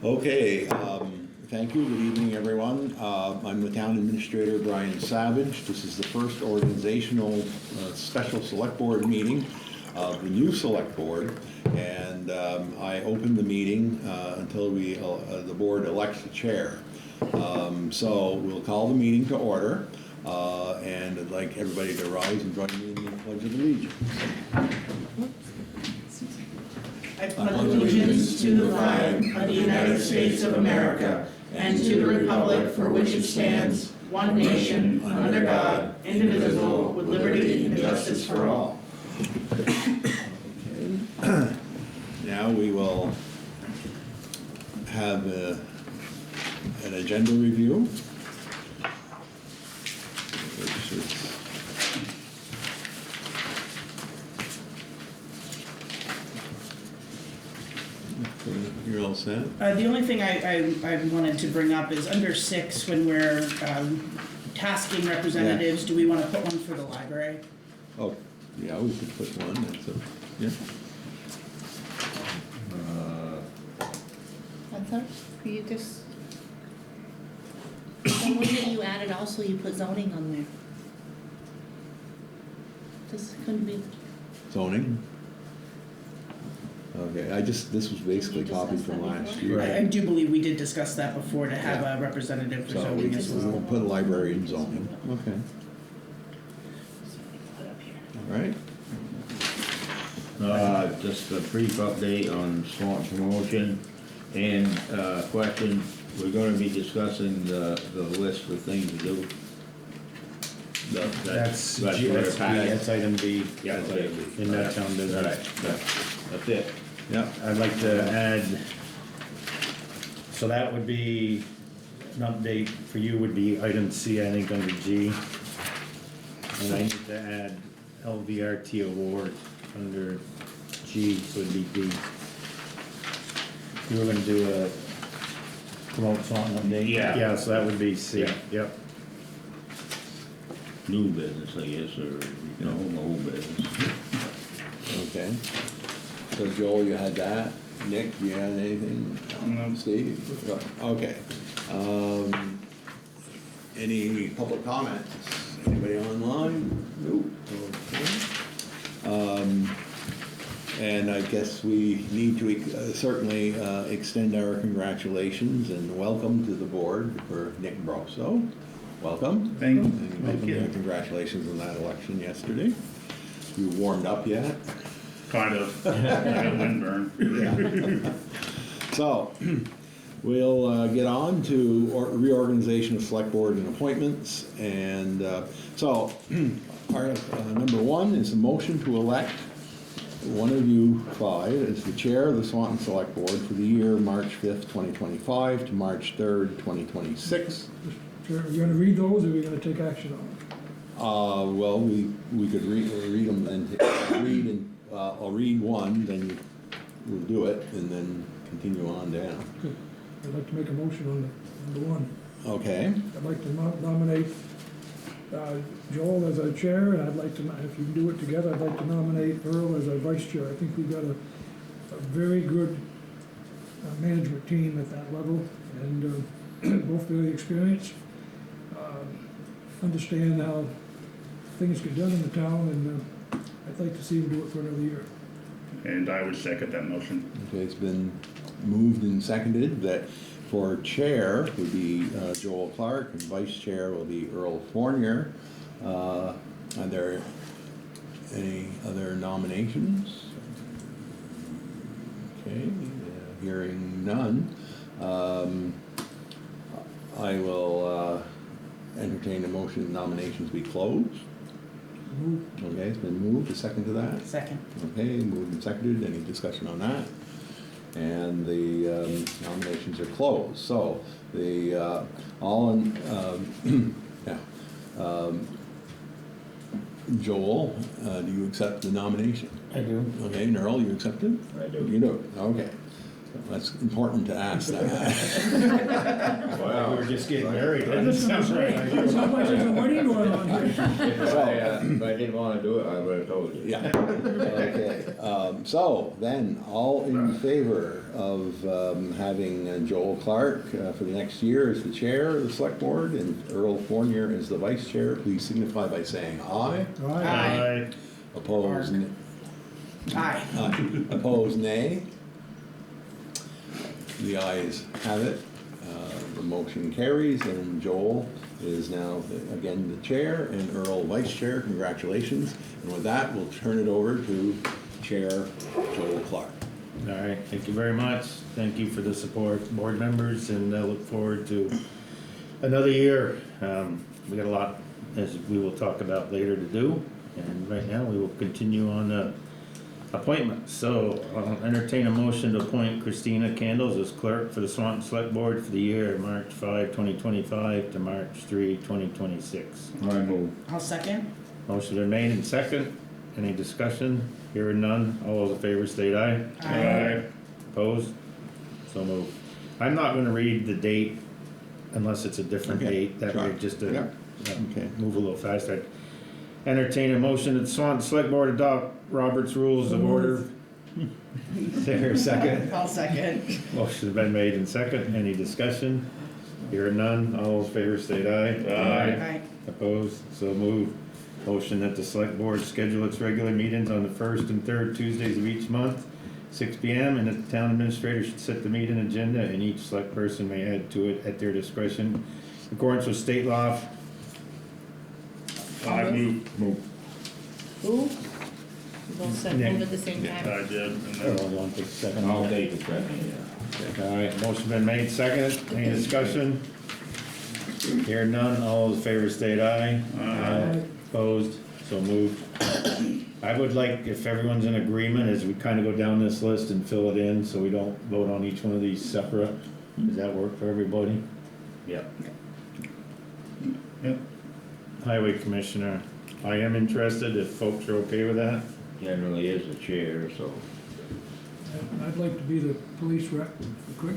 Okay, thank you. Good evening, everyone. I'm the Town Administrator, Brian Savage. This is the first organizational special Select Board meeting of the new Select Board. And I open the meeting until the board elects the chair. So we'll call the meeting to order. And I'd like everybody to rise and join me in the Pledge of Allegiance. I pledge allegiance to the flag of the United States of America and to the republic for which it stands, one nation, under God, indivisible, with liberty and justice for all. Okay. Now we will have an agenda review. Which is you're all set? The only thing I wanted to bring up is under 6, when we're tasking representatives, do we want to put one for the library? Oh, yeah, we could put one, that's a, yeah. I thought you just, the one that you added also, you put zoning on there. This couldn't be, Zoning? Okay, this was basically copied from last year. I do believe we did discuss that before, to have a representative for So zoning as well. we'll put a library in zoning, okay, Put up here. all right. Just a brief update on Swanton promotion and question. We're going to be discussing the list of things to do. That's item B. Yeah, that's item B. In that town business. Right. That's it. Yeah, I'd like to add, so that would be, an update for you would be item C, I think, under G. And I need to add LVRT award under G, so it'd be D. You were gonna do a promote Swanton update? Yeah. Yeah, so that would be C, Yeah. yep. New business, I guess, or, old business. okay. So Joel, you had that. Nick, you had anything? No. Steve? Okay. Any public comments? Anybody online? Nope. Okay. And I guess we need to certainly extend our congratulations and welcome to the board for Nick Brosso. Welcome. Thank you. And welcome and congratulations on that election yesterday. You warmed up yet? Kind of. Windburn. Yeah. So, we'll get on to reorganization of select board and appointments. And so, our number 1 is a motion to elect one of you 5 as the chair of the Swanton Select Board for the year March 5th, 2025 to March 3rd, 2026. Sure, are you gonna read those, or are we gonna take action on them? Well, we could read them and I'll read one, then we'll do it, and then continue on down. Good. I'd like to make a motion on number 1. Okay, I'd like to nominate Joel as our chair, and I'd like to, if you can do it together, I'd like to nominate Earl as our vice chair. I think we've got a very good management team at that level, and both very experienced, understand how things get done in the town, and I'd like to see them do it for another year. And I would second that motion. okay, it's been moved and seconded that for chair would be Joel Clark, and vice chair will be Earl Fournier. Are there any other nominations? Okay, hearing none. I will entertain a motion nominations be closed. Move. Okay, it's been moved. A second to that? Second. Okay, moved and seconded. Any discussion on that? And the nominations are closed. So the Joel, do you accept the nomination? I do. Okay, and Earl, you accept it? I do. You do. Okay. That's important to ask that. Wow. We were just getting married. I'm just gonna say, it sounds like there's a wedding going on here. If I didn't wanna do it, I would've told you. Yeah. Okay. So then, all in favor of having Joel Clark for the next year as the chair of the select board and Earl Fournier as the vice chair, please signify by saying aye. Aye. Opposed? Aye. Opposed, nay. The ayes have it. The motion carries, and Joel is now, again, the chair, and Earl vice chair. Congratulations. And with that, we'll turn it over to Chair Joel Clark. All right, thank you very much. Thank you for the support, board members, and I look forward to another year. We got a lot, as we will talk about later, to do, and right now we will continue on the appointments. So I'll entertain a motion to appoint Christina Candles as clerk for the Swanton Select Board for the year March 5, 2025 to March 3, 2026. I move. I'll second. Motion been made and second. Any discussion? Hearing none. All those in favor state aye. Aye. Opposed? So moved. I'm not gonna read the date unless it's a different Okay, date, that sure. way just to Yeah. Okay. move a little faster. Entertain a motion that the Swanton Select Board adopt Robert's Rules of Order. Is there a second? I'll second. Motion's been made and second. Any discussion? Hearing none. All those in favor state aye. Aye. Opposed? So moved. Motion that the select board schedule its regular meetings on the first and third Tuesdays of each month, 6 p.m., and that the town administrator should set the meeting agenda, and each select person may add to it at their discretion. In accordance with state law. I move. Who? You both said move at the same time. I did, and Oh, then you want to take a second? I'll take a second, yeah. All right, motion been made, seconded. Any discussion? Hearing none. All those in favor state aye. Aye. Opposed? So moved. I would like, if everyone's in agreement, as we kind of go down this list and fill it in, so we don't vote on each one of these separate. Does that work for everybody? Yep. Yep. Highway Commissioner, I am interested, if folks are okay with that. Generally is the chair, so. I'd like to be the police rep for quick.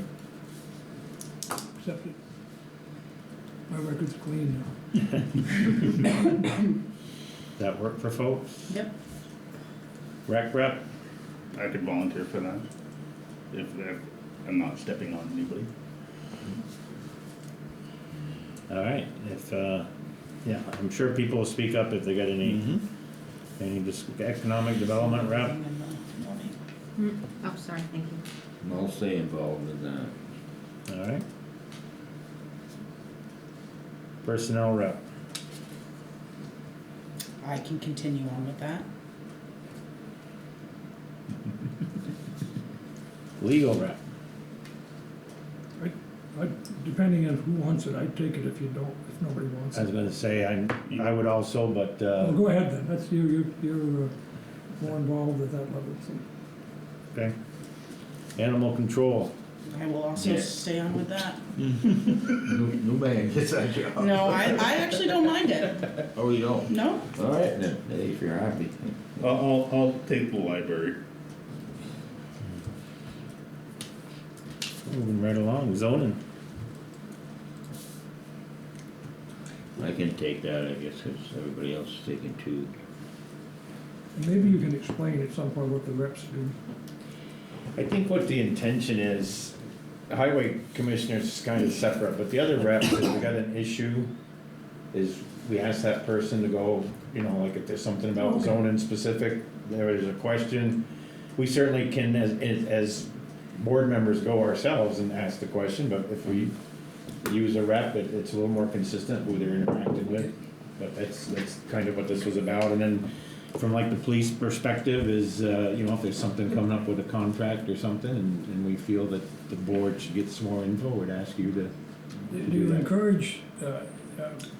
Accept it. My record's clean now. That work for folks? Yep. Rec rep? I could volunteer for that. If I'm not stepping on anybody. All right, if, yeah, I'm sure people will speak up if they got any economic development rep. Oh, sorry, thank you. I'll stay involved in that. All right. Personnel rep. I can continue on with that. Legal rep. Depending on who wants it, I'd take it if you don't, if nobody wants I was it. gonna say, I would also, but, Well, go ahead then, that's, you're more involved at that level, so. okay. Animal control. I will also Yeah. stay on with that. New man gets that job. No, I actually don't mind it. Oh, you don't? No? All right then, hey, if you're happy. I'll take the library. Moving right along, zoning. I can take that, I guess, because everybody else is taking two. And maybe you can explain at some point what the reps do. I think what the intention is, the highway commissioner's is kind of separate, but the other reps, if we got an issue, is we ask that person to go, you know, like if there's something about Okay. zoning specific, there is a question. We certainly can, as board members, go ourselves and ask the question, but if we use a rep, it's a little more consistent who they're interacting with. But that's kind of what this was about, and then from like the police perspective is, you know, if there's something coming up with a contract or something, and we feel that the board should get some more info, we'd ask you to. Do you encourage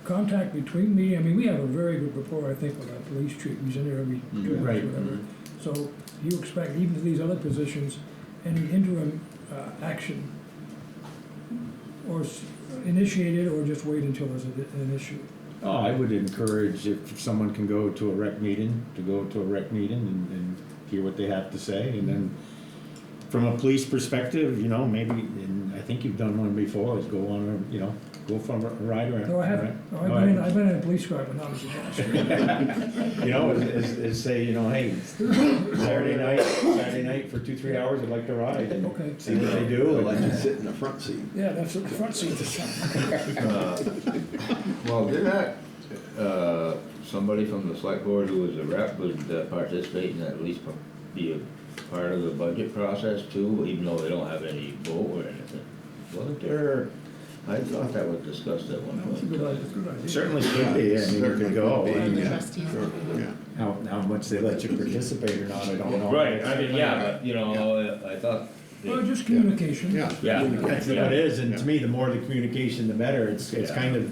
contact between me? I mean, we have a very good rapport, I think, with our police chief, he's in there every 2 months, Right. whatever. So do you expect, even to these other positions, any interim action, or initiated, or just wait until there's an issue? Oh, I would encourage if someone can go to a rec meeting, to go to a rec meeting and hear what they have to say, and then from a police perspective, you know, maybe, and I think you've done one before, is go on, go for a ride around. No, I haven't. No, I've been in a police car, but not as a gas. You know, is say, you know, hey, Saturday night for 2-3 hours, I'd like to ride, and Okay. see what they do. I'd and- like to sit in the front seat. Yeah, that's what the front seat is. Well, did that, somebody from the select board who was a rep would participate in at least be a part of the budget process too, even though they don't have any vote or anything? Wasn't there, I thought that was discussed at one That's a point. good idea. Certainly could be, I mean, you could go, Certainly could be, The yeah. trustees. Sure, yeah. how much they let you participate or not, I don't know. Right, I mean, yeah, but, you know, I thought. Well, just communication. Yeah. Yeah. That's what it is, and to me, the more the communication, the better, it's Yeah. kind of,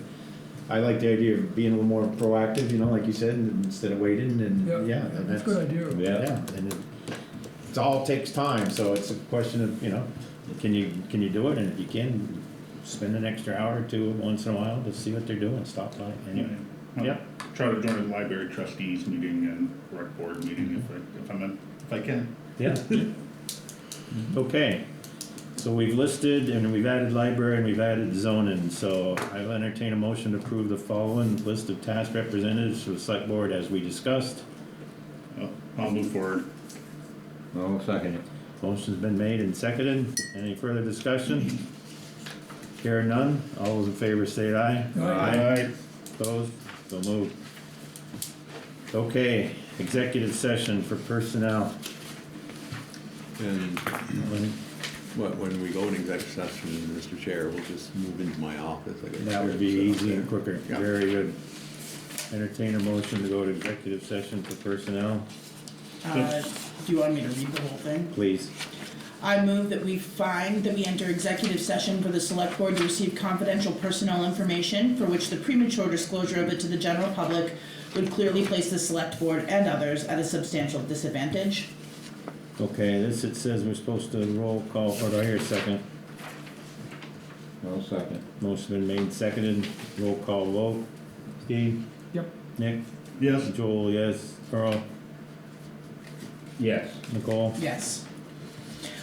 I like the idea of being a little more proactive, you know, like you said, instead of waiting, and, yeah. and That's a good idea. Yeah, and it all takes time, so it's a question of, you know, can you do it, and if you can, spend an extra hour or two once in a while to see what they're doing, stop by, anyway. Yeah. Try to join the library trustees meeting and rec board meeting if I can. Yeah. Okay, so we've listed and we've added library and we've added zoning, so I'll entertain a motion to approve the following list of task representatives for the select board as we discussed. I'll move forward. No, second it. Motion's been made and seconded. Any further discussion? Hearing none, all those in favor say aye. Aye. Opposed? So moved. Okay, executive session for personnel. And when we go in executive session, Mr. Chair, we'll just move into my office. I guess. That would be easy and quicker. Yeah. Very good. Entertain a motion to go to executive session for personnel, Do you want me to read the whole thing? please. I move that we enter executive session for the select board to receive confidential personnel information for which the premature disclosure of it to the general public would clearly place the select board and others at a substantial disadvantage. Okay, this, it says we're supposed to roll call, or do I hear a second? No, second. Motion been made, seconded, roll call vote. Steve? Yep. Nick? Yes. Joel, yes. Earl? Yes. Nicole? Yes.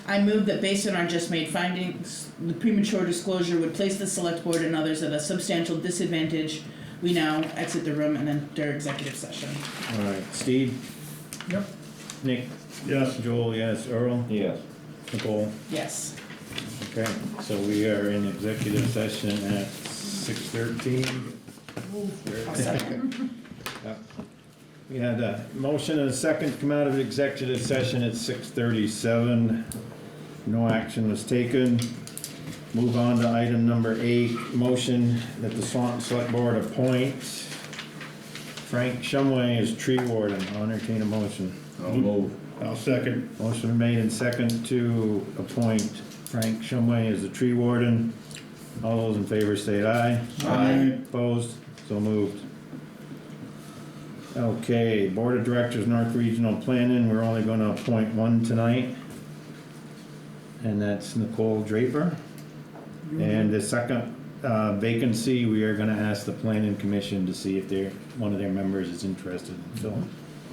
I move that based on our just made findings, the premature disclosure would place the select board and others at a substantial disadvantage. We now exit the room and enter executive session. Alright, Steve? Yep. Nick? Yes. Joel, yes. Earl? Yes. Nicole? Yes. Okay, so we are in executive session at 6:13. I'll second. We had a motion and a second to come out of executive session at 6:37. No action was taken. Move on to item number 8, motion that the Swanton Select Board appoint Frank Shumway as tree warden. I'll entertain a motion. I'll move. I'll second. Motion made and second to appoint Frank Shumway as the tree warden. All those in favor say aye. Aye. Opposed? So moved. Okay, Board of Directors, North Regional Planning, we're only gonna appoint one tonight. And that's Nicole Draper. And the second vacancy, we are gonna ask the Planning Commission to see if one of their members is interested in filling.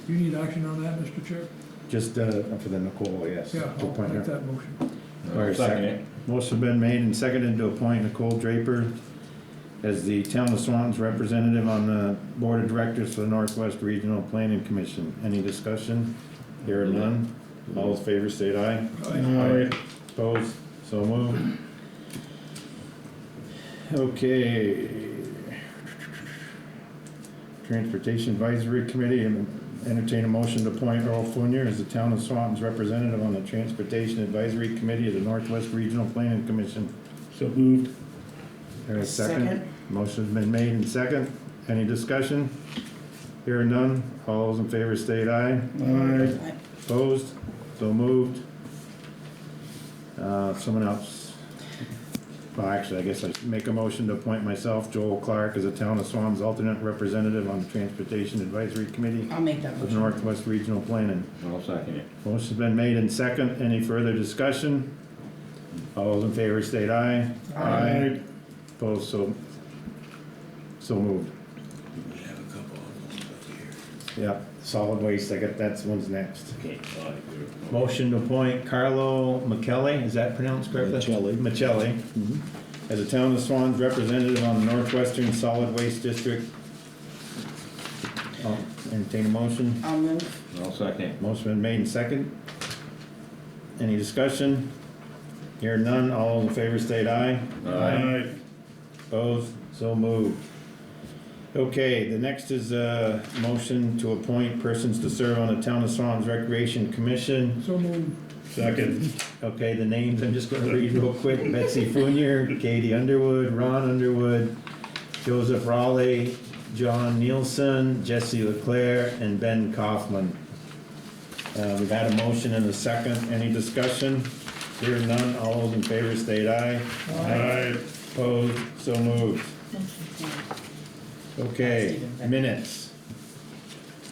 You need action on that, Mr. Chair? Just for the Nicole, yes. Yeah, to I'll appoint make her. that motion. Or Second it. Motion been made and seconded to appoint Nicole Draper as the Town of Swanton's representative on the Board of Directors for the Northwest Regional Planning Commission. Any discussion? Here or none? All in favor, state aye. Aye. Opposed? So moved. Okay. Transportation Advisory Committee, and entertain a motion to appoint Earl Fournier as the Town of Swanton's representative on the Transportation Advisory Committee of the Northwest Regional Planning Commission. So moved. There a second? Second. Motion's been made and second. Any discussion? Here or none? All those in favor state aye. Aye. Opposed? So moved. Someone else? Well, actually, I guess I should make a motion to appoint myself, Joel Clark, as a Town of Swan's alternate representative on the Transportation Advisory Committee I'll make that of motion. Northwest Regional Planning. I'll second it. Motion's been made and second. Any further discussion? All those in favor state aye. Aye. Opposed, so moved. We have a couple of them up here. Yeah, solid waste, that's one's next. Okay, all right, good. Motion to appoint Carlo Michelli, is that pronounced correctly? Michelli, as a Town of Swan's representative on the Northwestern Solid Waste District. I'll entertain a motion. I'll move. I'll second. Motion been made and second. Any discussion? Hear none, all those in favor state aye. Aye. Opposed? So moved. Okay, the next is a motion to appoint persons to serve on the Town of Swan's Recreation Commission. So moved. Second. Okay, the names, I'm just gonna read real quick. Betsy Funier, Katie Underwood, Ron Underwood, Joseph Raleigh, John Nielsen, Jesse Leclerc, and Ben Kaufman. We've had a motion and a second. Any discussion? Hear none, all those in favor state aye. Aye. Opposed? So moved. Okay, minutes.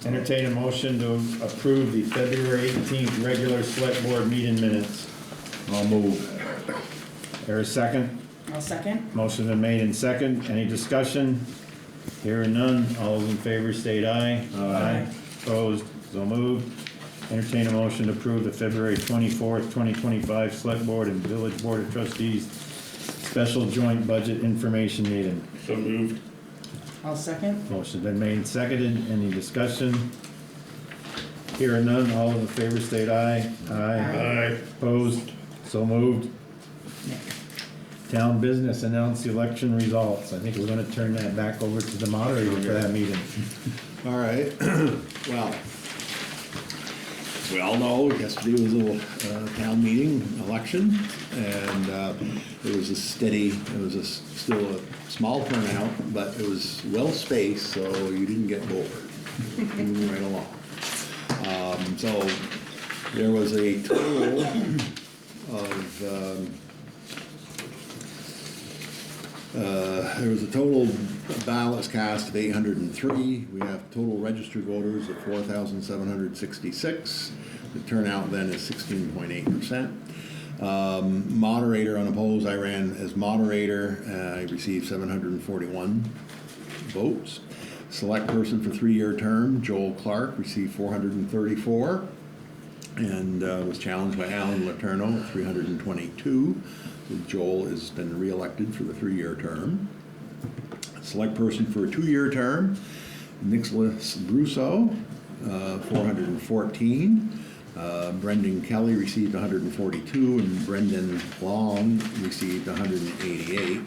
Entertain a motion to approve the February 18th regular select board meeting minutes. I'll move. There a second? I'll second. Motion been made in second. Any discussion? Hearing none. All those in favor state aye. Aye. Opposed? So moved. Entertain a motion to approve the February 24th, 2025 Select Board and Village Board of Trustees Special Joint Budget Information Meeting. So moved. I'll second. Motion's been made and seconded. Any discussion? Hearing none. All those in favor state aye. Aye. Opposed? So moved. Town business, announce the election results. I think we're gonna turn that back over to the moderator for that meeting. All right, well, we all know yesterday was a town meeting election, and it was still a small turnout, but it was well spaced, so you didn't get bored. Moving right along. So there was a total of ballots cast of 803. We have total registered voters of 4,766. The turnout then is 16.8%. Moderator unopposed, I ran as moderator. I received 741 votes. Select person for 3-year term, Joel Clark, received 434 and was challenged by Alan Letourneau at 322. Joel has been reelected for the 3-year term. Select person for a 2-year term, Nicholas Brousseau, 414. Brendan Kelly received 142, and Brendan Long received 188.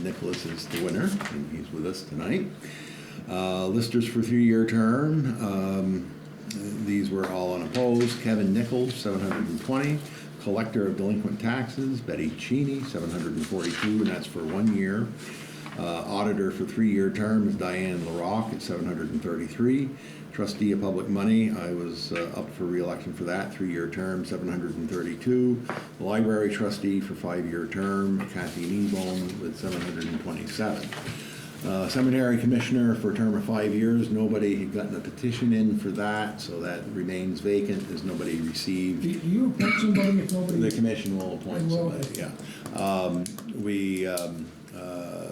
Nicholas is the winner, and he's with us tonight. Listers for 3-year term, these were all unopposed. Kevin Nichols, 720. Collector of delinquent taxes, Betty Cheney, 742, and that's for 1 year. Auditor for 3-year term is Diane LaRocque at 733. Trustee of public money, I was up for re-election for that, 3-year term, 732. Library trustee for 5-year term, Kathy Kneebone with 727. Seminary commissioner for a term of 5 years, nobody had gotten a petition in for that, so that remains vacant as nobody received. Do you appoint somebody if nobody? The commission will appoint somebody, yeah.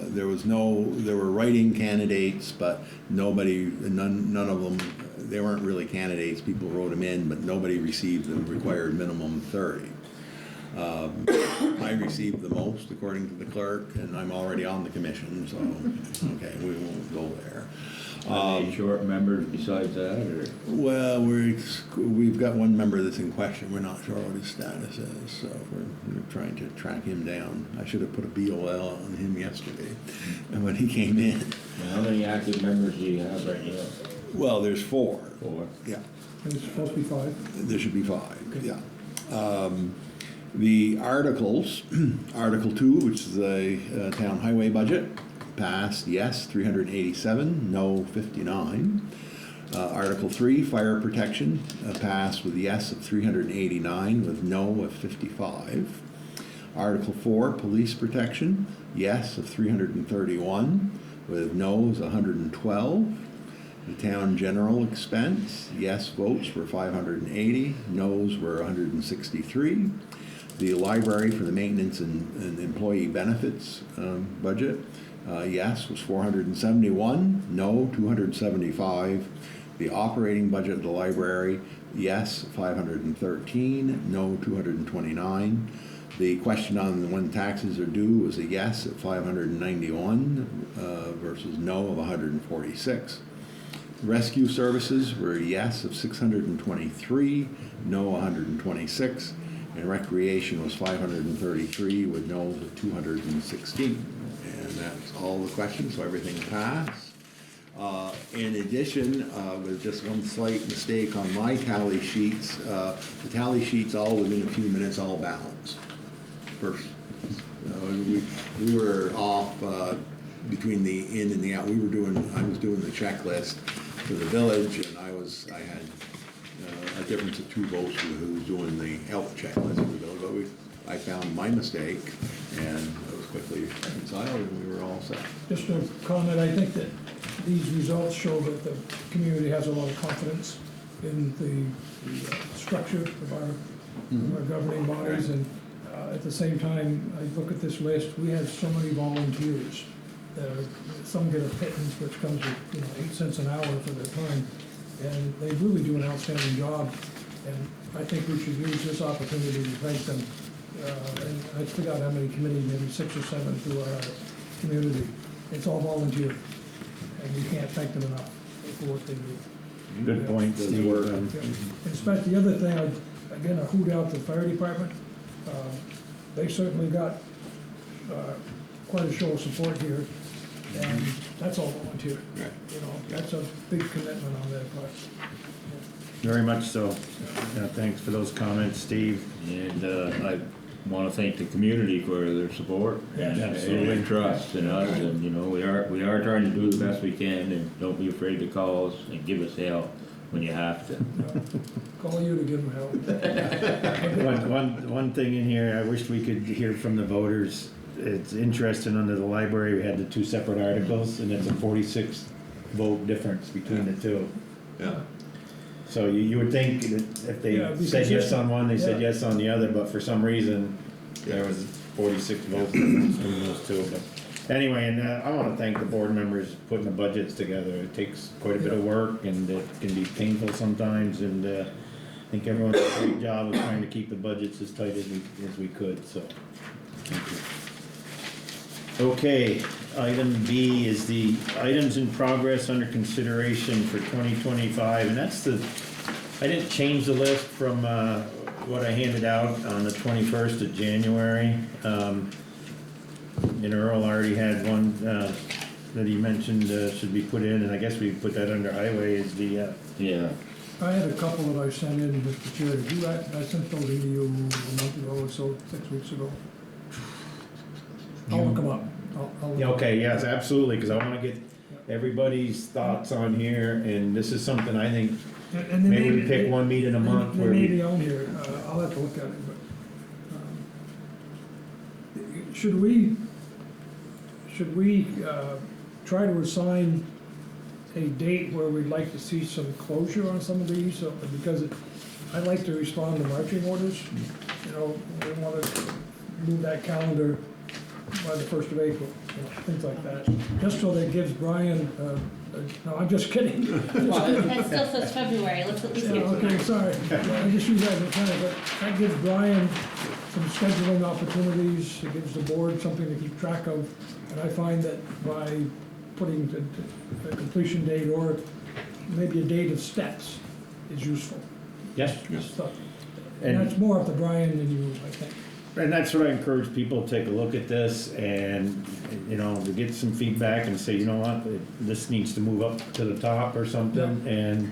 There were writing candidates, but none of them, they weren't really candidates, people wrote them in, but nobody received the required minimum 30. I received the most according to the clerk, and I'm already on the commission, so, okay, we won't go there. Any short members besides that, or? Well, we've got one member that's in question. We're not sure what his status is, so we're trying to track him down. I should have put a BOL on him yesterday, and when he came in. How many active members do you have right now? Well, there's 4. 4. Yeah, And it's supposed to be 5. there should be 5. Yeah. The articles, Article 2, which is the town highway budget, passed yes 387, no 59. Article 3, fire protection, passed with yes of 389 with no of 55. Article 4, police protection, yes of 331 with no's 112. The town general expense, yes votes were 580, no's were 163. The library for the maintenance and employee benefits budget, yes was 471, no 275. The operating budget of the library, yes, 513, no, 229. The question on when taxes are due was a yes at 591 versus no of 146. Rescue services were a yes of 623, no 126, and recreation was 533 with no's of 216. And that's all the questions, so everything passed. In addition, with just one slight mistake on my tally sheets, the tally sheets all within a few minutes all balanced. First, we were off between the in and the out. I was doing the checklist for the village, and I had a difference of 2 votes for who was doing the health checklist for the village. But I found my mistake, and it was quickly reconciled, and we were all set. Just a comment, I think that these results show that the community has a lot of confidence in the structure of our governing bodies, and at the same time, I look at this list, we have so many volunteers. Some get a pittance, which comes with 8 cents an hour for their time, and they really do an outstanding job, and I think we should use this opportunity to thank them. And I forgot how many committees, maybe 6 or 7 through our community. It's all volunteer, and we can't thank them enough for what they do. Good point, Steve. In fact, the other thing, I hoot out the fire department. They certainly got quite a show of support here, and that's all volunteer. Right. That's a big commitment on their part. Very much so. Thanks for those comments, Steve. And I want to thank the community for their support and Absolutely. their trust in us. And we are trying to do the best we can, and don't be afraid to call us and give us help when you have to. Call you to give them help. One thing in here, I wish we could hear from the voters. It's interesting, under the library, we had the 2 separate articles, and it's a 46 vote difference between the 2. Yeah. So you would think that if they Yeah, because said yes on one, they said yeah. yes on the other, but for some reason, there was 46 votes difference between those 2. But anyway, and I want to thank the board members putting the budgets together. It takes quite a bit of work, and it can be painful sometimes, and I think everyone did a great job of trying to keep the budgets as tight as we could, so thank you. Okay, item B is the items in progress under consideration for 2025, and that's I didn't change the list from what I handed out on the 21st of January. And Earl already had one that he mentioned should be put in, and I guess we put that under highway as the, Yeah. I had a couple that I sent in, Mr. Chair. Did you, I sent those in to you a month ago or so, 6 weeks ago. I'll look them up. I'll look yeah, them okay, up. yes, absolutely, because I want to get everybody's thoughts on here, and this is something I think And they maybe may we be- pick one meeting a month They where may we, be on here, I'll have to look at it, but, should we try to assign a date where we'd like to see some closure on some of these? Because I like to respond to marching orders, we want to move that calendar by the 1st of April, things like that, just so that gives Brian, no, I'm just kidding. That still says February, let's at least Yeah, get to okay, that. sorry. I just use that as a kind but that gives Brian some scheduling opportunities, it gives the board something to keep track of. And I find that by putting the completion date or maybe a date of steps is useful. yes, So- And- And that's more up to Brian than you, I think. and that's what I encourage people to take a look at this and, to get some feedback and say, you know what, this needs to move up to the top or something, and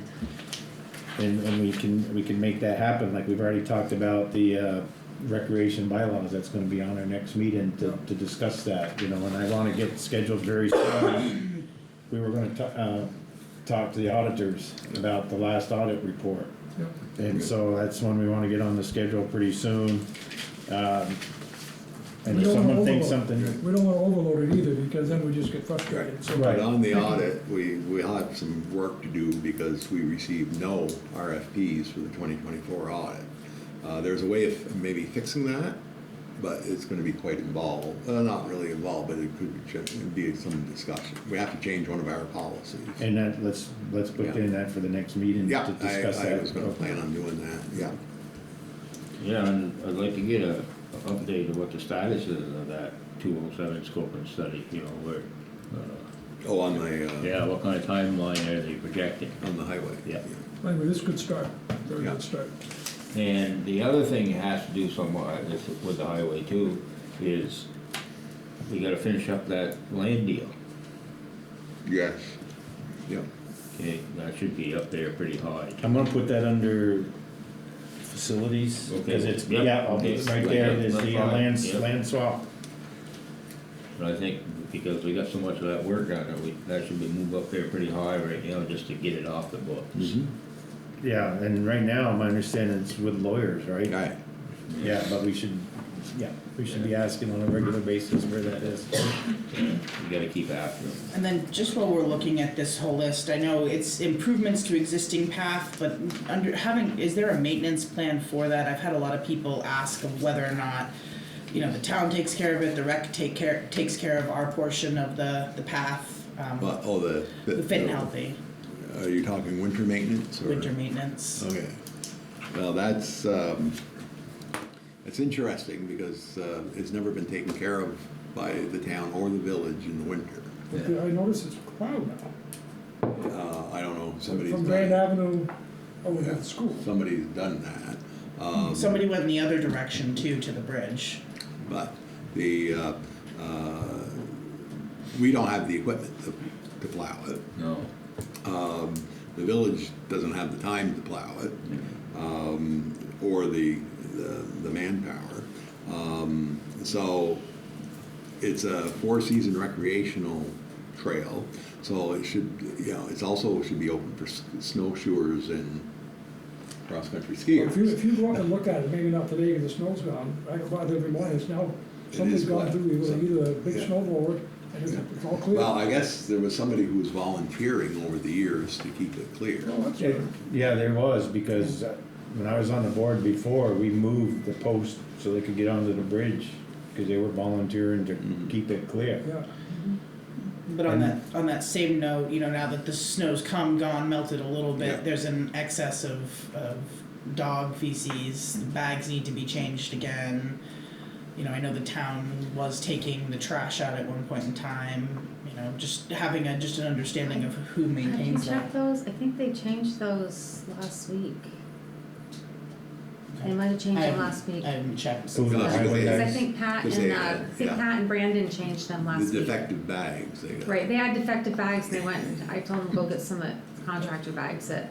we can make that happen, like we've already talked about the recreation bylaws, that's gonna be on our next meeting to discuss that, and I wanna get scheduled very soon. We were gonna talk to the auditors about the last audit report. Yep. And so that's one we wanna get on the schedule pretty soon. And We if don't wanna someone thinks overload- something, We don't wanna overload it either, because then we just get frustrated. So Right. But on the audit, we'll have some work to do because we received no RFPs for the 2024 audit. There's a way of maybe fixing that, but it's gonna be quite involved, not really involved, but it could be some discussion. We have to change one of our policies. And that, let's put in that for the next meeting Yeah, to discuss that. I was gonna plan on doing that, yeah. Yeah, and I'd like to get a update of what the status is of that 207 scoping study, you know, where, Oh, on the, yeah, what kind of timeline are they projecting? on the highway. Yeah. Anyway, this could start, very Yeah. good start. And the other thing has to do somewhat with the highway too, is we gotta finish up that land deal. Yes, yeah. Okay, that should be up there pretty high. I'm gonna put that under facilities, Okay. because it's, Yep. yeah, Okay. right there, is That's the fine. land, Yep. land swap. But I think because we got so much of that work on it, that should be moved up there pretty high right now, just to get it off the books. Yeah, and right now, my understanding is with lawyers, right? Right. Yeah, but we should be asking on a regular basis where that is. You gotta keep after them. And then just while we're looking at this whole list, I know it's improvements to existing path, but is there a maintenance plan for that? I've had a lot of people ask of whether or not, you know, the town takes care of it, the rec takes care of our portion of the path, But, oh, the fit and healthy, Are you talking winter maintenance or? winter maintenance. Okay. Well, that's interesting because it's never been taken care of by the town or the village in the winter. But I notice it's plowed now, I don't know, somebody's from done Grand it. Avenue over to Yeah. the school. Somebody's done that. Somebody went in the other direction too, to the bridge. But the, we don't have the equipment to plow it. No. The village doesn't have the time to plow it, or the manpower. So it's a four-season recreational trail, so it should, you know, it's also should be open for snowshoers and cross-country skiers. If you go out and look at it, maybe not today because the snow's gone, I go by there every morning, it's now, somebody's gone wet. through either a big Yeah. snow blower, and it's all clear. Well, I guess there was somebody who was volunteering over the years to keep it clear. Oh, that's right. Yeah, there was, because when I was on the board before, we moved the post so they could get onto the bridge, because they were volunteering to keep it clear. Yeah. But on that same note, you know, now that the snow's gone, melted a little bit, Yeah. there's an excess of dog feces. The bags need to be changed again. You know, I know the town was taking the trash out at one point in time. You know, just having an understanding of who Have you maintains that. checked those? I think they changed those last week. They might have changed them last week. I haven't checked. So the Because highway Because I guys- think Pat Because and, they had, yeah. Pat and Brandon changed them The last week. defective bags, they got. Right, they had defective bags, and they went, and I told them to go get some contractor bags at,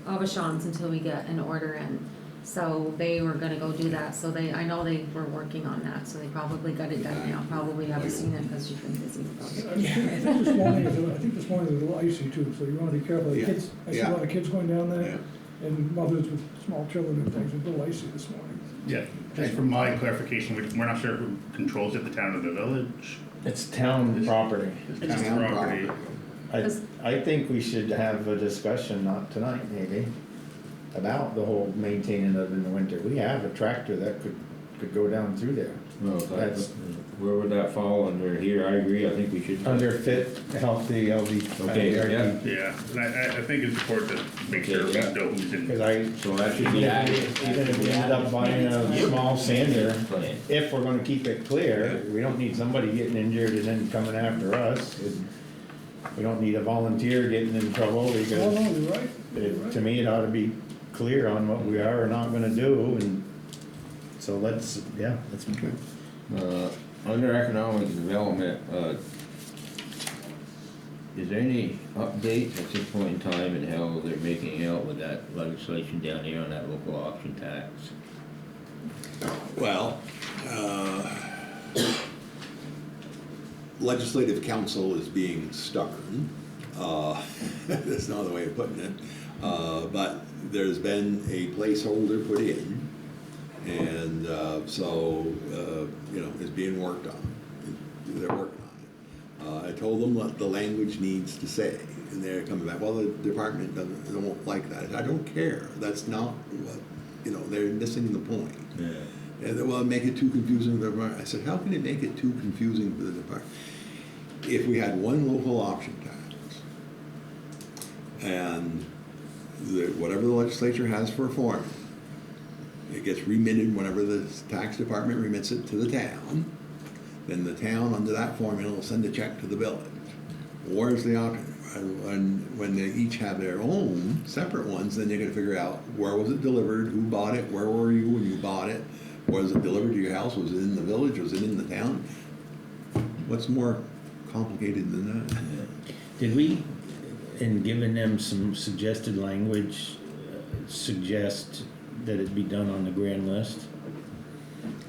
Aubuchon's until we get an order in. So they were gonna go do that, so I know they were working on that, so they probably got it done now, probably haven't seen it because you've been busy with I those. think this morning is a little icy too, so you wanna be careful. The Yeah. kids, I see a Yeah. lot of kids going down there, Yeah. and mothers with small children and things, it's a little icy this morning. Yeah, just for my clarification, we're not sure who controls it, the town or the village. It's town property. It's town property. I think we should have a discussion, not tonight maybe, about the whole maintaining of in the winter. We have a tractor that could go down through there. No, That's- where would that fall under here? I agree, I think we should. Under fit, healthy, LD. Okay, yeah. Yeah, and I think it's important to make sure we know who's in. Because I, So that should be even added. if we end up buying a small sander, Plan. if we're gonna keep it clear, we don't need somebody getting injured and then coming after us. We don't need a volunteer getting in trouble Oh, because no, you're right. You're right. to me, it ought to be clear on what we are or not gonna do, and so let's. Under economic development, is there any update at this point in time in how they're making out with that legislation down here on that local option tax? Well, legislative council is being stubborn. That's not the way of putting it. But there's been a placeholder put in, and so, you know, it's being worked on. They're working on it. I told them what the language needs to say, and they're coming back, well, the department don't like that. I don't care. That's not what, you know, they're missing the point. Yeah. And they, well, make it too confusing for the department. I said, how can it make it too confusing for the department? If we had one local option tax, and whatever the legislature has for a formula, it gets remitted whenever the tax department remits it to the town, then the town under that formula will send a check to the village. Or is the option, when they each have their own separate ones, then you're gonna figure out where was it delivered, who bought it, where were you when you bought it, was it delivered to your house, was it in the village, was it in the town? What's more complicated than that? Did we, in giving them some suggested language, suggest that it be done on the grand list?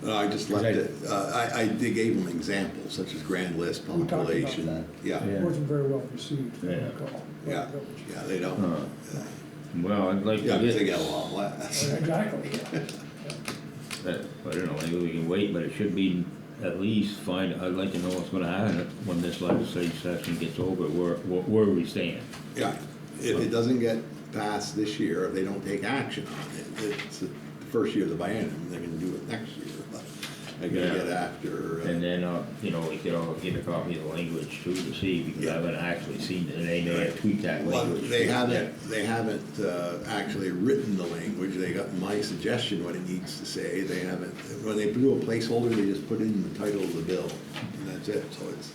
I just left it, I gave them examples such as grand list, We talked about population, that. yeah, It wasn't very well received, if I Yeah. recall. yeah, yeah, they don't. Huh. Well, I'd like Yeah, to because they get, get a lot less. Exactly, yeah. I don't know, maybe we can wait, but it should be at least find, I'd like to know what's gonna happen when this legislative session gets over, where we stand. Yeah, if it doesn't get passed this year, if they don't take action on it, it's the first year of the biennium, they're gonna do it next year, but they're gonna Yeah. get after. And then, you know, we could all get a copy of the language too to see, because I haven't actually seen it, and they may have tweaked that Well, language. they haven't actually written the language, they got my suggestion what it needs to say, they haven't, when they do a placeholder, they just put in the title of the bill, and that's it, so it's,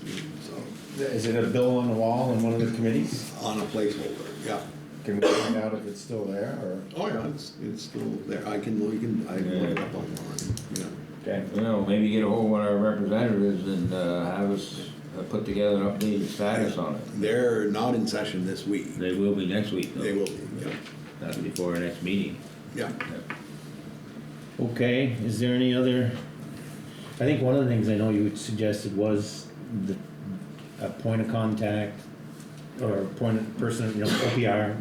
so, Is it a bill on the wall in one of the committees? on a placeholder, yeah. Can we find out if it's still there, or? Oh, yeah, it's still there, I can look it up online, yeah. Okay. You know, maybe get a hold of one of our representatives and, have us put together an updated status on it. They're not in session this week, They will be next week though. they will be, yeah, That's before our next meeting. yeah. Okay, is there any other, I think one of the things I know you had suggested was a point of contact, or a point of person, you know, OPR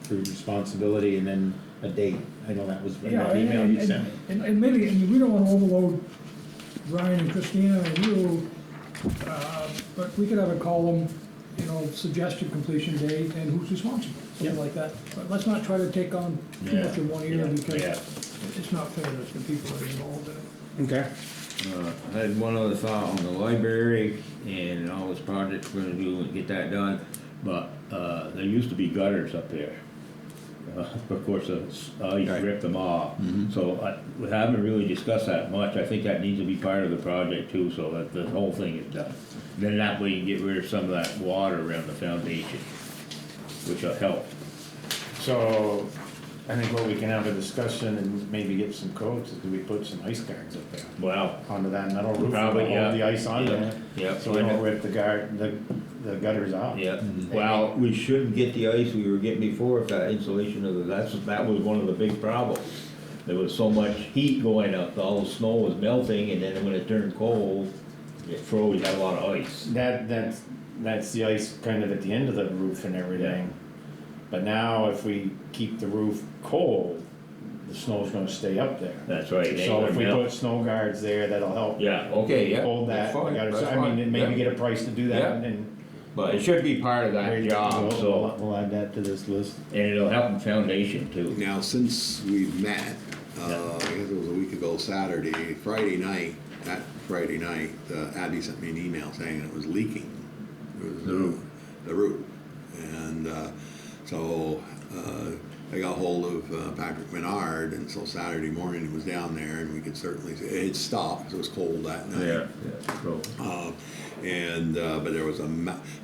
for responsibility, and then a date. I know that was in Yeah, that email you sent me. and maybe, and we don't wanna overload Brian and Christina and you, but we could have a column, you know, suggested completion date and who's responsible, something Yeah. like that. But let's not try to take on too much in one year, because Yeah. it's not fair to the people that are involved in it. Okay. I had one other thought on the library and all this projects we're gonna do and get that done, but, there used to be gutters up there. Of course, ice Right. ripped them off, so we haven't really discussed that much. I think that needs to be part of the project too, so that the whole thing is done. Then that way you can get rid of some of that water around the foundation, which will help. So, I think what we can have a discussion and maybe get some quotes is, do we put some ice guards up there Well, onto that metal roof? Probably, to yeah. Hold the ice on there. Yeah. So we don't rip the the gutters off. yeah, well, we shouldn't get the ice we were getting before if that insulation of that was one of the big problems. There was so much heat going up, all the snow was melting, and then when it turned cold, it froze, you had a lot of ice. That's the ice kind of at the end of the roof and everything. But now if we keep the roof cold, the snow's gonna stay up there. That's right. it ain't So if gonna we melt. put snow guards there, that'll help Yeah, okay, yeah. hold that's that. fine, that's I fine, mean, and maybe yeah. get a price to do that, Yeah. and But it should be part of that job, so, we'll add that to this list. and it'll help the foundation too. Now, since we've met, I guess it was a week ago Saturday, that Friday night, Abby sent me an email saying it was leaking. It was, The roof. The roof. And, so, I got hold of Patrick Menard, and so Saturday morning he was down there, and we could certainly, it had stopped, 'cause it was cold that night. Yeah, so, But there was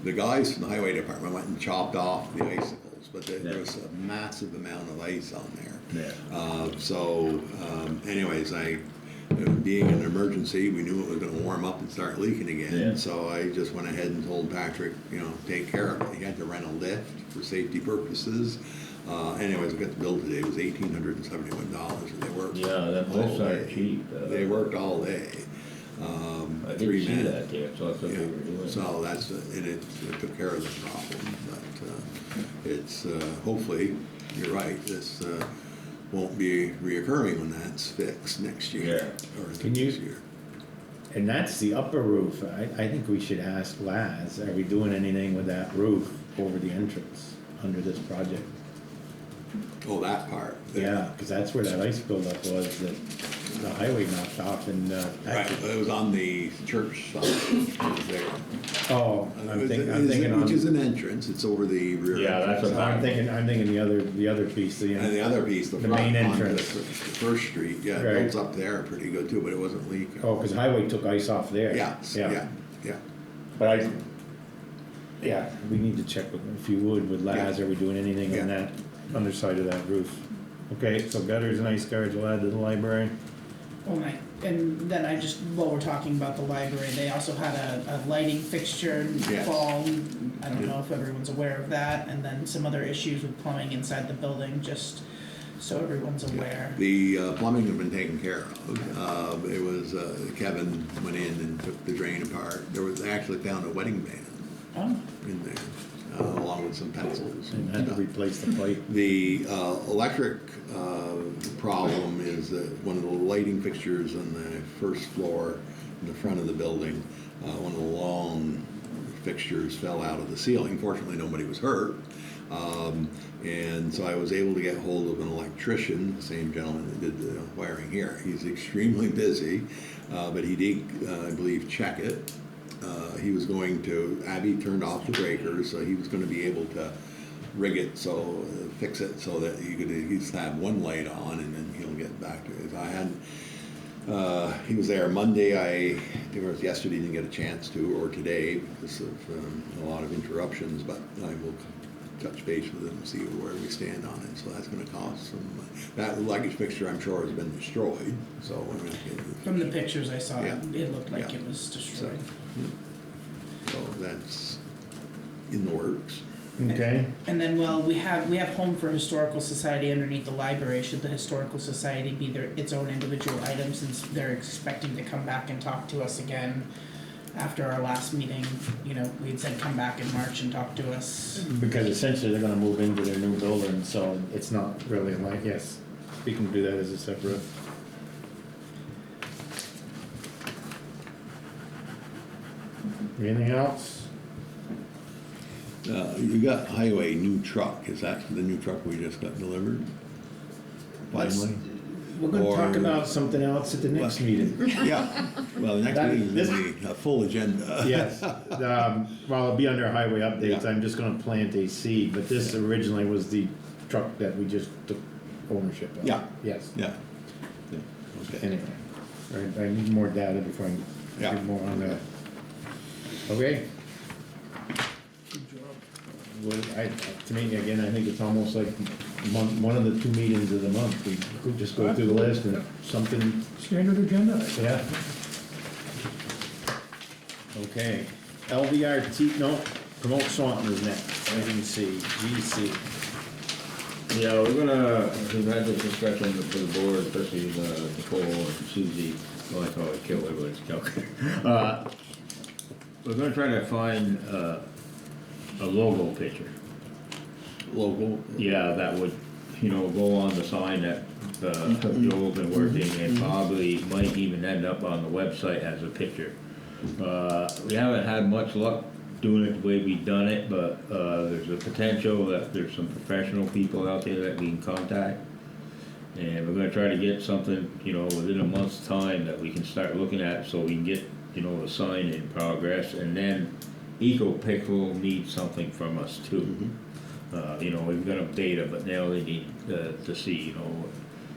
the guys from the highway department went and chopped off the icicles, but there Yeah. was a massive amount of ice on there. yeah. Anyways, being an emergency, we knew it was gonna warm up and start leaking again. Yeah. So I just went ahead and told Patrick, take care of it. He had to rent a lift for safety purposes. Anyways, we got the bill today, it was $1,871, and they worked Yeah, that all lifts aren't day. cheap. They worked all day. I Three didn't see men. that there, so that's what they Yeah, were doing. so it took care of the problem, but it's, hopefully, you're right, this won't be reoccurring when that's fixed next year. Or Can you- this year. And that's the upper roof. I think we should ask Laz, are we doing anything with that roof over the entrance under this project? Oh, that part. Yeah, cause that's where that ice buildup was, that the highway knocked off and, Right, it was on the church side, it was there. oh, I'm thinking Which is on, an entrance, it's over the rear. Yeah, that's entrance. I'm thinking the other piece, And the other piece, the The front main onto the entrance. First Street, yeah, Right. it builds up there pretty good too, but it wasn't leaking. oh, cause highway took ice off there. Yeah, yeah, yeah. But yeah, we need to check with, if you would, with Laz, Yeah. are we doing anything Yeah. on that underside of that roof? Okay, so gutters and ice guards will add to the library. Oh, and then while we're talking about the library, they also had a lighting fixture Yes. fall. I don't know if everyone's aware of that, and then some other issues with plumbing inside the building, just so everyone's aware. The plumbing had been taken care of. It was, Kevin went in and took the drain apart. There was, they actually found a wedding band Oh, in there, along with some pencils. And had to replace the pipe. The electric problem is that one of the lighting fixtures on the first floor in the front of the building, one of the long fixtures fell out of the ceiling. Fortunately, nobody was hurt. And so I was able to get hold of an electrician, the same gentleman that did the wiring here. He's extremely busy, but he did, I believe, check it. He was going to, Abby turned off the breakers, so he was going to be able to rig it, so fix it so that he could at least have one light on, and then he'll get back to it. If I had, he was there Monday. I think it was yesterday, didn't get a chance to, or today because of a lot of interruptions. But I will touch base with him and see where we stand on it. So that's going to cost some. That luggage fixture, I'm sure, has been destroyed. So we're going to get. from the pictures I saw, Yeah. it looked like Yeah. it was destroyed. So that's in the works. Okay, And then, well, we have Home for Historical Society underneath the library. Should the Historical Society be its own individual item, since they're expecting to come back and talk to us again after our last meeting? You know, we had said come back in March and talk to us. because essentially they're gonna move into their new building, so it's not really like, yes, we can do that as a separate. Anything else? You got highway new truck. Is that the new truck we just got delivered? Finally? We're gonna talk Or- about something else at the next meeting. Yeah, well, the next That- meeting this- will be a full agenda. Yes, well, it'll be under highway updates, Yeah. I'm just gonna plant a seed, but this originally was the truck that we just took ownership of. Yeah. Yes, Yeah. Yeah, okay. anyway, I need more data before I Yeah. get more on that. Okay, Good job. well, to me, again, I think it's almost like one of the 2 meetings of the month, we could just go through the list and something, Standard agenda. yeah. Okay, LVRT, no, promote Swanton is next, item C, GC. Yeah, we've had this discussion for the board, especially Nicole and Susie, well, I call it Killer, but it's Kelker. We're gonna try to find, a logo picture. Local. Yeah, that would, go on the sign that, Joel's been working, and probably might even end up on the website as a picture. We haven't had much luck doing it the way we've done it, but, there's a potential that there's some professional people out there that we can contact. And we're gonna try to get something, within a month's time that we can start looking at, so we can get, the sign in progress, and then EcoPixel needs something from us too. We've got them data, but now they need to see,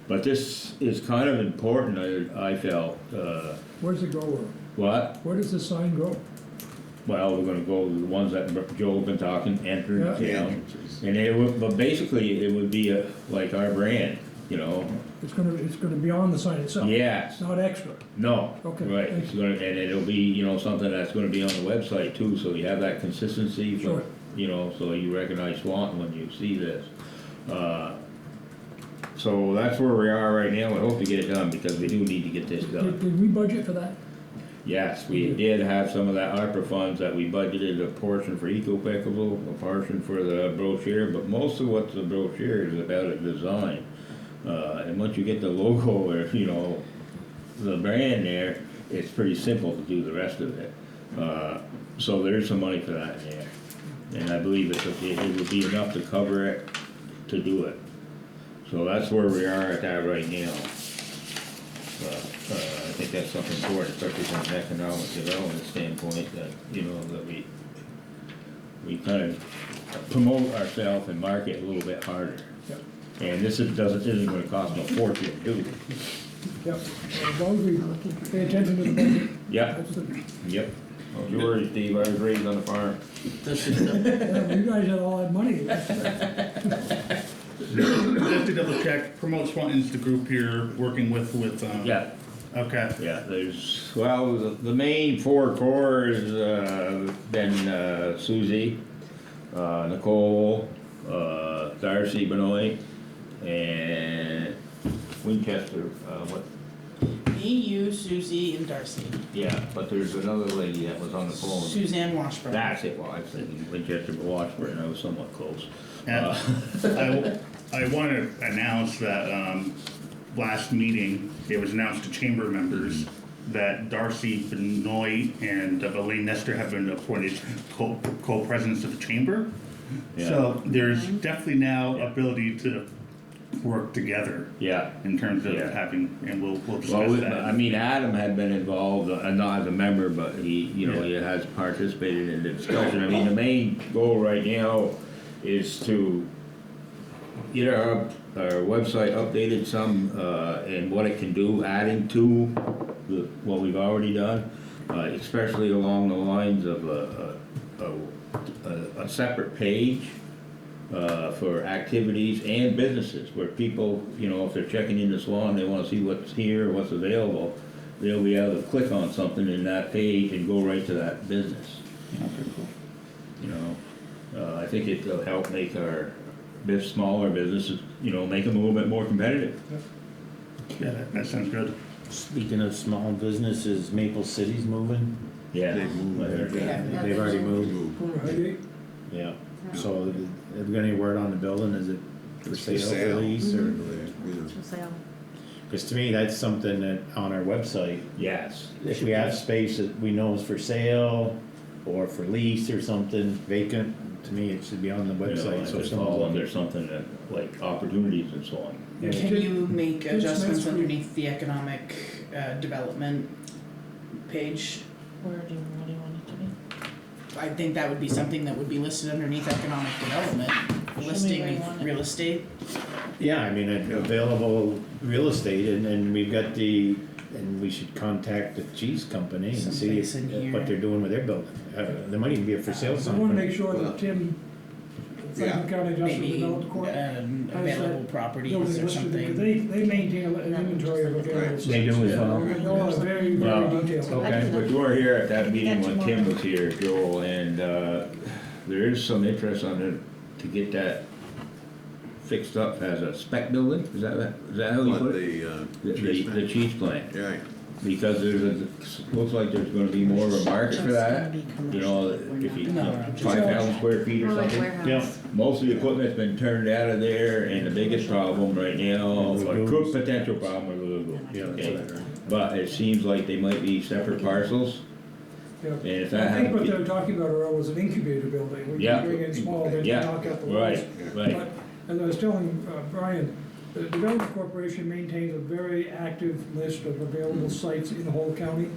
But this is kind of important, I felt. Where's it go? What? Where does the sign go? Well, we're gonna go with the ones that Joel's been talking, entrance, Yeah. And it would, but basically, it would be like our brand, It's gonna be on the sign itself? Yes, It's not extra? no, Okay, right, thank it's gonna, and it'll be, something that's gonna be on the website too, so you have that consistency. Sure. So you recognize Swanton when you see this. So that's where we are right now, we hope to get it done, because we do need to get this done. Did we budget for that? Yes, we did have some of that ARPA funds that we budgeted, a portion for EcoPixel, a portion for the brochure, but most of what the brochure is about is design. And once you get the logo or, the brand there, it's pretty simple to do the rest of it. So there's some money for that in there. And I believe it would be enough to cover it, to do it. So that's where we are at that right now. I think that's something important, especially from an economic development standpoint, that, that we kind of promote ourselves and market a little bit harder. Yep. And this isn't gonna cost no fortune to do. Yep, as long as we pay attention to the budget. Yep, That's the, yep. Don't you worry, Steve, I was raised on a farm. This is the, yeah, you guys had all that money. Just to double check, Promote Swanton's the group here working with, Yeah, okay. yeah, the main four cores, been, Susie, Nicole, Darcy Benoit, and Winchester, me, you, Susie, and Darcy. yeah, but there's another lady that was on the phone. Suzanne Washburn. That's it, well, I was thinking Winchester, but Washburn, I was somewhat close. And I want to announce that, last meeting, it was announced to chamber members that Darcy Benoit and Elaine Nestor have been appointed co-presidents of the chamber. Yeah. So there's definitely now ability to work together Yeah. in terms of Yeah. having, and we'll Well, discuss that. I mean, Adam had been involved, not as a member, but he has participated in the discussion. I mean, the main goal right now is to get our website updated some, and what it can do, adding to what we've already done, especially along the lines of a separate page for activities and businesses, where people, if they're checking into Swan, they wanna see what's here, what's available, they'll be able to click on something in that page and go right to that business. I think it'll help make our smaller businesses, make them a little bit more competitive. Yeah, that sounds good. Speaking of small businesses, Maple City's moving. Yeah. They've already moved. Over Highgate. Yeah. So, have you got any word on the building? Is it for sale, for lease, or? For sale. Because to me, that's something that on our website, Yes. if we have space that we know is for sale or for lease or something vacant, to me, it should be on the website, so It's someone's all under looking. something that, like opportunities and so on. Yeah, Can Kid- you make Kid adjustments Smith's underneath the economic development page? What do you want it to be? I think that would be something that would be listed underneath economic development, where you listing want it. real estate. Yeah, I mean, available real estate, and we've got and we should contact the cheese company and see Someplace in here. what they're doing with their building. There might even be a for sale I sign. wanna make sure that Tim, Franklin County Industrial Maybe Development Corp. available properties building or listed, because something. they maintain an inventory of available sites. They do as well. They all are very, Well, very detailed. Okay. But you were here at that meeting That's when Tim tomorrow. was here, Joel, and, there is some interest on it to get that fixed up as a spec building, is that how you What, put it? The cheese plant, Right. because looks like there's gonna be more of a market for that, if you, No. 5,000 square feet or More like something. warehouse. Most of the equipment's been turned out of there, and the biggest problem right now, or could potential problem are Google, Yeah, okay? that's right. But it seems like they might be separate parcels, Yeah. and if that I think what happens. they were talking about, Earl, was an incubator building, where you Yeah. bring in small, then you Yeah, knock out the walls. right. But, as I was telling Brian, the Development Corporation maintains a very active list of available sites in the whole county.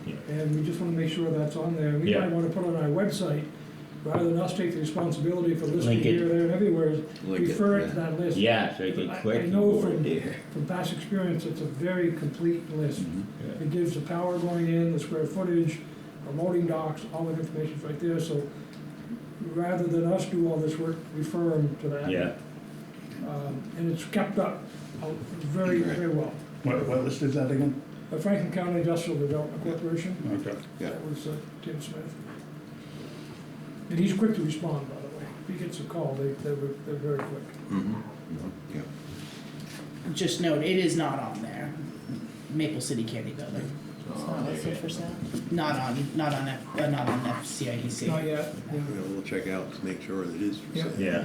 Yeah. And we just wanna make sure that's on there. We Yeah. might wanna put it on our website, rather than us take the responsibility for listing Link it. here, there, and everywhere, Link it, refer it to yeah. that list. Yeah, so you can I- click I and know go from, right there. from past experience, it's a very complete list. Yeah. It gives the power going in, the square footage, the loading docks, all that information's right there, so rather than us do all this work, refer them to that. Yeah, And it's kept up very, very well. What list is that again? The Franklin County Industrial Development Corporation, Okay. Yeah. that was Tim Smith. And he's quick to respond, by the way. If he gets a call, they're very quick. Mm-hmm. Yeah. Just note, it is not on there. Maple City Candy Building, It's not listed for sale. not on FCIDC. Not yet. Yeah. We'll check out to make sure that it is for Yeah. sale. Yeah.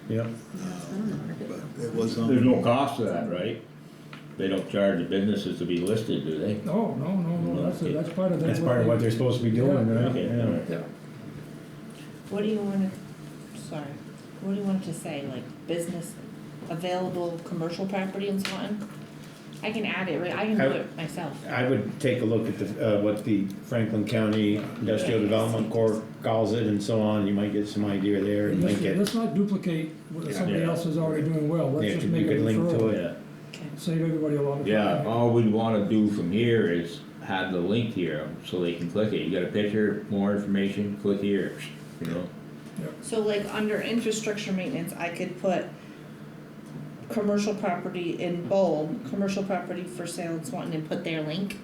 Yep. But it was on. there's no cost to that, right? They don't charge the businesses to be listed, do they? No, that's part of that. That's part of what they're supposed to be doing, Yeah. right? Okay, all right. Yeah. What do you want to say, like business, available commercial property in Swanton? I can add it, right? I can do it myself. I would take a look at the, what the Franklin County Industrial Development Corp calls it and so on, you might get some idea there and link it. Let's not duplicate what somebody Yeah. else is already doing well, let's Yeah, just you make a could link to referral, it. save everybody a lot of time. Yeah, all we'd wanna do from here is have the link here, so they can click it, you got a picture, more information, click here, you know? So like under infrastructure maintenance, I could put commercial property in bold, commercial property for sale in Swanton and put their link.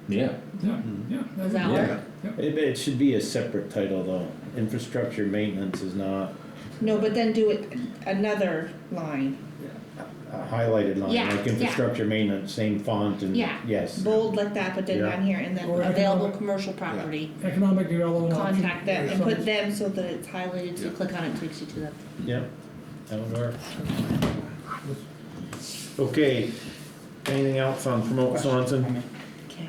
Yeah. Yeah, yeah. Does that Yeah. work? It should be a separate title though, infrastructure maintenance is not No, but then do it another line. a highlighted line, Yeah, like yeah. infrastructure maintenance, same font and, Yeah. yes. Bold like that, but then Yeah. down here, and then Or available economic- commercial property. Economic development. option. Contact them and Yeah. put them so that it's highlighted, so you Yeah. click on it, it takes you to them. Yep, that would work. Okay, anything else on promote Swanton? Okay.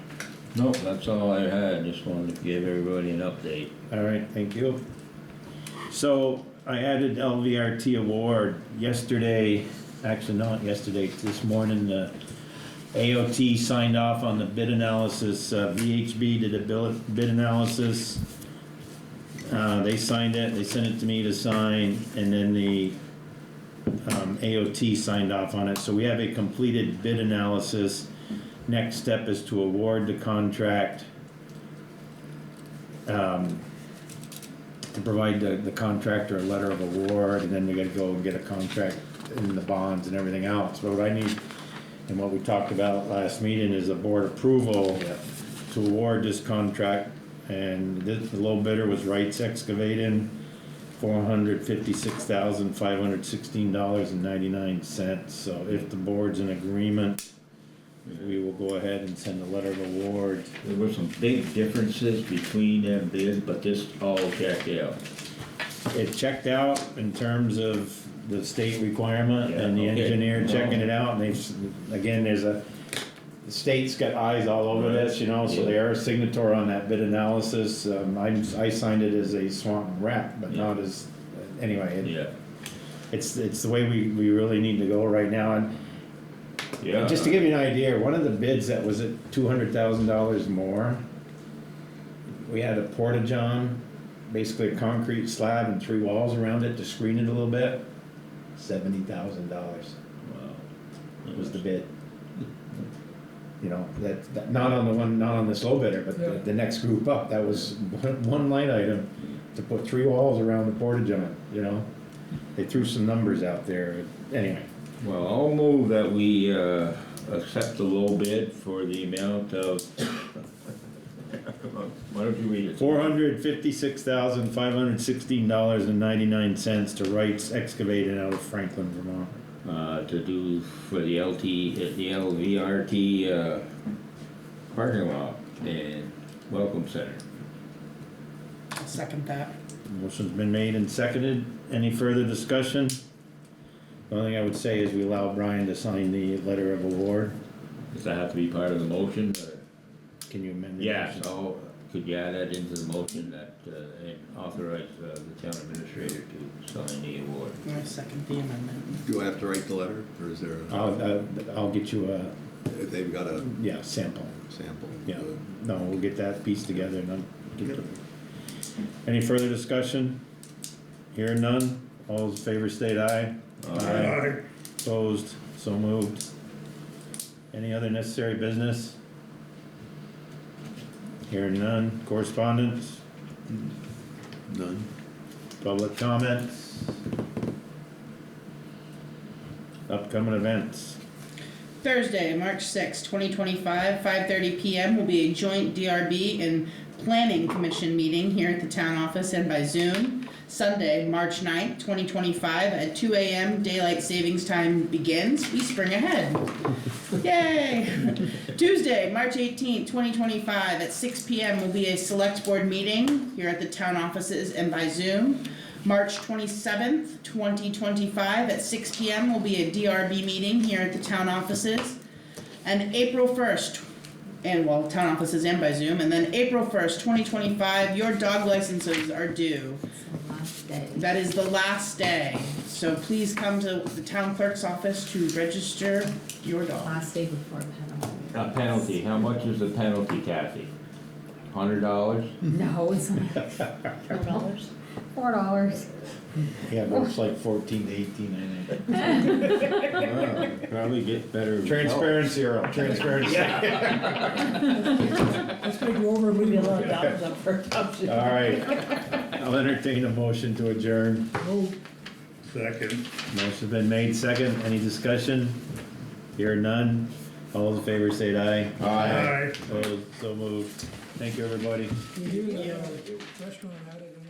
Nope, that's all I had, just wanted to give everybody an update. All right, thank you. So I added LVRT award yesterday, actually not yesterday, this morning, the AOT signed off on the bid analysis, VHB did a bid analysis. They signed it, they sent it to me to sign, and then the AOT signed off on it, so we have a completed bid analysis. Next step is to award the contract. To provide the contractor a letter of award, and then we gotta go and get a contract in the bonds and everything else. But what I need, and what we talked about last meeting, is a board approval to award this contract. And the low bidder was Wright's Excavating, $456,516.99. So if the board's in agreement, we will go ahead and send a letter of award. There were some big differences between them bids, but this all checked out. It checked out in terms of the state requirement and the Yeah, okay. engineer checking it out, and they've, again, the state's got eyes all over this, you know, so they are a signatory on that bid analysis. I signed it as a Swanton rep, but not as, anyway, Yeah. it's the way we really need to go right now. And Yeah. just to give you an idea, one of the bids that was at $200,000 more, we had a porta-john, basically a concrete slab and 3 walls around it to screen it a little bit. $70,000 Wow. was the bid. You know, that, not on this low bidder, but Yeah. the next group up, that was one line item to put 3 walls around the porta-john, you know? They threw some numbers out there, anyway. Well, I'll move that we, accept the low bid for the amount of, why don't you read it? $456,516.99 to Wright's Excavating out of Franklin, Vermont. To do for the the LVRT, parking lot and welcome center. I'll second that. Motion's been made and seconded. Any further discussion? The only thing I would say is we allow Brian to sign the letter of award. Does that have to be part of the motion, or? Can you amend the Yes, motion? could you add that into the motion that, and authorize, the town administrator to sign the award? I second the amendment. Do I have to write the letter, or is there, I'll get you a, if they've got a sample. sample? Yeah, no, we'll get that piece together and I'll get the. Any further discussion? Hearing none, all those in favor state aye. Aye. Opposed, so moved. Any other necessary business? Hearing none, correspondence, None? public comments? Upcoming events. Thursday, March 6, 2025, 5:30 PM will be a joint DRB and Planning Commission meeting here at the town office and by Zoom. Sunday, March 9th, 2025, at 2 AM, daylight savings time begins. We spring ahead. Yay! Tuesday, March 18th, 2025, at 6 PM will be a select board meeting here at the town offices and by Zoom. March 27th, 2025, at 6 PM will be a DRB meeting here at the town offices. And April 1st, town offices and by Zoom, and then April 1st, 2025, your dog licenses are due. It's the last day. That is the last day. So please come to the town clerk's office to register your dog. Last day before penalty. A penalty, how much is the penalty, Kathy? $100? No, it's only $4. $4. Yeah, but it's like 14 to 18, I think. Probably get better. Transparency, Earl, transparency. Let's take you over and leave it like that. All right, I'll entertain a motion to adjourn. Oh, Second. Motion's been made, second, any discussion? Hear none, all those in favor say aye. Aye. Opposed, so moved. Thank you, everybody. we hear that restaurant had it in